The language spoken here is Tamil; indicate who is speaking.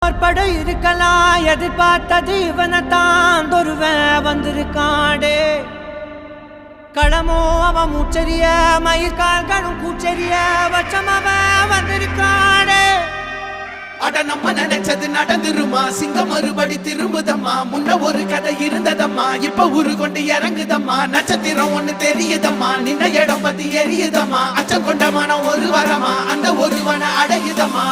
Speaker 1: பற்பட இருக்கலாம் எதிர்பார்த்தது இவனைத்தான் ஒருவன் வந்திருக்காடே களமோ அவன் மூச்சரிய மயிர்கால்களும் கூச்சரிய வச்சம் அவன் வந்திருக்காடே
Speaker 2: அட நம்ம நினைச்சது நடந்துருமா சிங்கம் மறுபடி திரும்புதம்மா முன்ன ஒரு கதை இருந்ததம்மா இப்ப உரு கொண்டு இறங்குதம்மா நட்சத்திரம் ஒண்ணு தெரியுதம்மா நின்ன இடம் பத்தி எரியுதம்மா அச்சம் கொண்ட மனம் ஒரு வரமா அந்த ஒருவனை அடையுதம்மா